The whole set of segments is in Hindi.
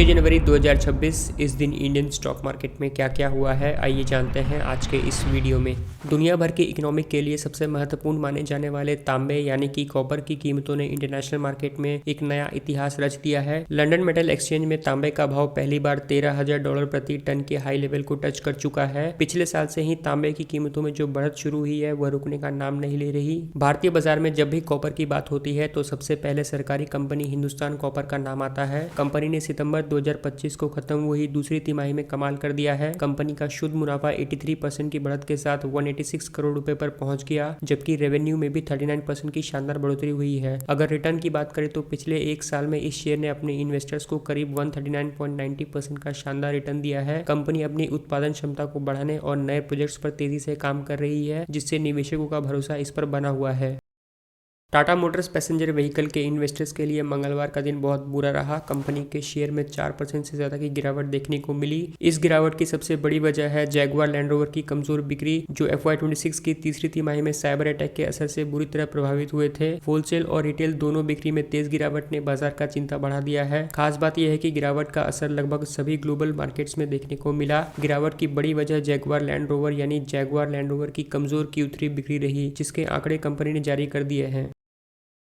6 जनवरी 2026 इस दिन इंडियन स्टॉक मार्केट में क्या क्या हुआ है, आइए जानते हैं आज के इस वीडियो में। दुनिया भर की इकोनॉमिक के लिए सबसे महत्वपूर्ण माने जाने वाले तांबे यानी कि कॉपर की कीमतों ने इंटरनेशनल मार्केट में एक नया इतिहास रच दिया है। लंदन मेटल एक्सचेंज में तांबे का भाव पहली बार $13,000 प्रति टन के हाई लेवल को टच कर चुका है। पिछले साल से ही तांबे की कीमतों में जो बढ़त शुरू हुई है वह रुकने का नाम नहीं ले रही। भारतीय बाजार में जब भी कॉपर की बात होती है तो सबसे पहले सरकारी कंपनी हिंदुस्तान कॉपर का नाम आता है। कंपनी ने सितंबर 2025 को खत्म हुई दूसरी तिमाही में कमाल कर दिया है। कंपनी का शुद्ध मुनाफा 83% की बढ़त के साथ 186 करोड़ रुपए पर पहुंच गया, जबकि रेवेन्यू में भी 39% की शानदार बढ़ोतरी हुई है। अगर रिटर्न की बात करें तो पिछले एक साल में इस शेयर ने अपने इन्वेस्टर्स को करीब 139.90% का शानदार रिटर्न दिया है। कंपनी अपनी उत्पादन क्षमता को बढ़ाने और नए प्रोजेक्ट्स पर तेजी से काम कर रही है, जिससे निवेशकों का भरोसा इस पर बना हुआ है। टाटा मोटर्स पैसेंजर व्हीकल के इन्वेस्टर्स के लिए मंगलवार का दिन बहुत बुरा रहा। कंपनी के शेयर में 4% से ज्यादा की गिरावट देखने को मिली। इस गिरावट की सबसे बड़ी वजह है जैगुआर लैंड रोवर की कमजोर बिक्री, जो FY26 की तीसरी तिमाही में साइबर अटैक के असर से बुरी तरह प्रभावित हुए थे। होलसेल और रिटेल दोनों बिक्री में तेज गिरावट ने बाजार का चिंता बढ़ा दिया है। खास बात यह है कि गिरावट का असर लगभग सभी ग्लोबल मार्केट्स में देखने को मिला। गिरावट की बड़ी वजह जैगुआर लैंड रोवर यानी जैगुआर लैंड रोवर की कमजोर Q3 बिक्री रही, जिसके आंकड़े कंपनी ने जारी कर दिए हैं।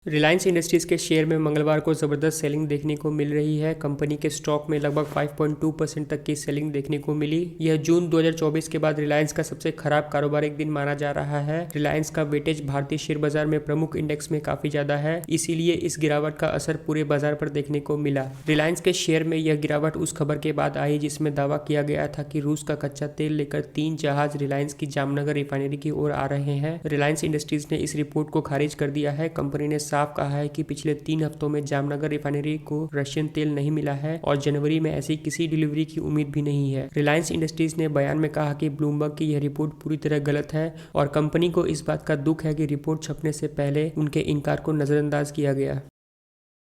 रिलायंस इंडस्ट्रीज के शेयर में मंगलवार को जबरदस्त सेलिंग देखने को मिल रही है। कंपनी के स्टॉक में लगभग 5.2% तक की सेलिंग देखने को मिली। यह जून 2024 के बाद रिलायंस का सबसे खराब कारोबारिक दिन माना जा रहा है। रिलायंस का वेटेज भारतीय शेयर बाजार में प्रमुख इंडेक्स में काफी ज्यादा है, इसीलिए इस गिरावट का असर पूरे बाजार पर देखने को मिला। रिलायंस के शेयर में यह गिरावट उस खबर के बाद आई जिसमें दावा किया गया था कि रूस का कच्चा तेल लेकर 3 जहाज रिलायंस की जामनगर रिफाइनरी की ओर आ रहे हैं। रिलायंस इंडस्ट्रीज ने इस रिपोर्ट को खारिज कर दिया है। कंपनी ने साफ कहा है कि पिछले 3 हफ्तों में जामनगर रिफाइनरी को रशियन तेल नहीं मिला है और जनवरी में ऐसी किसी डिलीवरी की उम्मीद भी नहीं है। रिलायंस इंडस्ट्रीज ने बयान में कहा कि ब्लूमबर्ग की यह रिपोर्ट पूरी तरह गलत है और कंपनी को इस बात का दुख है कि रिपोर्ट छपने से पहले उनके इनकार को नजरअंदाज किया गया।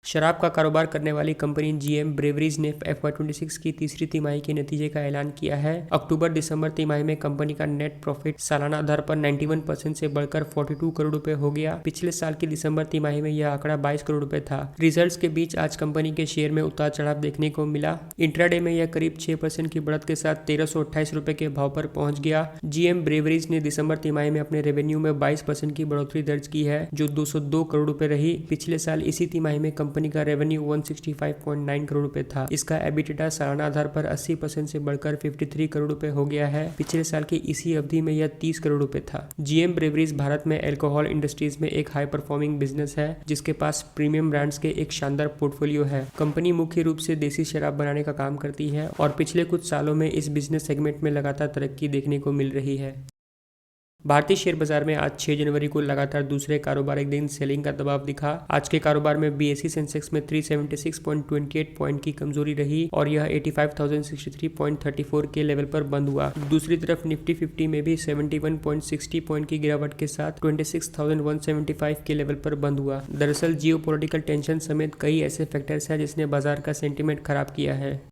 शराब का कारोबार करने वाली कंपनी GM ब्रेवरीज ने FY26 की तीसरी तिमाही के नतीजे का ऐलान किया है। अक्टूबर-दिसंबर तिमाही में कंपनी का नेट प्रॉफिट सालाना आधार पर 91% से बढ़कर 42 करोड़ रुपए हो गया। पिछले साल की दिसंबर तिमाही में यह आंकड़ा 22 करोड़ रुपए था। रिजल्ट्स के बीच आज कंपनी के शेयर में उतार चढ़ाव देखने को मिला। इंट्राडे में यह करीब 6% की बढ़त के साथ 1328 रुपए के भाव पर पहुंच गया। GM ब्रेवरीज ने दिसंबर तिमाही में अपने रेवेन्यू में 22% की बढ़ोतरी दर्ज की है, जो 202 करोड़ रुपए रही। पिछले साल इसी तिमाही में कंपनी का रेवेन्यू 165.9 करोड़ रुपए था। इसका एबिटिडा सालाना आधार पर 80% से बढ़कर 53 करोड़ रुपए हो गया है। पिछले साल की इसी अवधि में यह 30 करोड़ रुपए था। GM ब्रेवरीज भारत में अल्कोहल इंडस्ट्रीज में एक हाई परफॉर्मिंग बिजनेस है, जिसके पास प्रीमियम ब्रांड्स के एक शानदार पोर्टफोलियो है। कंपनी मुख्य रूप से देसी शराब बनाने का काम करती है और पिछले कुछ सालों में इस बिजनेस सेगमेंट में लगातार तरक्की देखने को मिल रही है। भारतीय शेयर बाजार में आज 6 जनवरी को लगातार दूसरे कारोबारिक दिन सेलिंग का दबाव दिखा। आज के कारोबार में BSE सेंसेक्स में 376.28 पॉइंट की कमजोरी रही और यह 85,063.34 के लेवल पर बंद हुआ। दूसरी तरफ निफ्टी 50 में भी 71.60 पॉइंट की गिरावट के साथ 26,175 के लेवल पर बंद हुआ। दरअसल जियोपॉलिटिकल टेंशन समेत कई ऐसे फैक्टर्स हैं जिसने बाजार का सेंटीमेंट खराब किया है।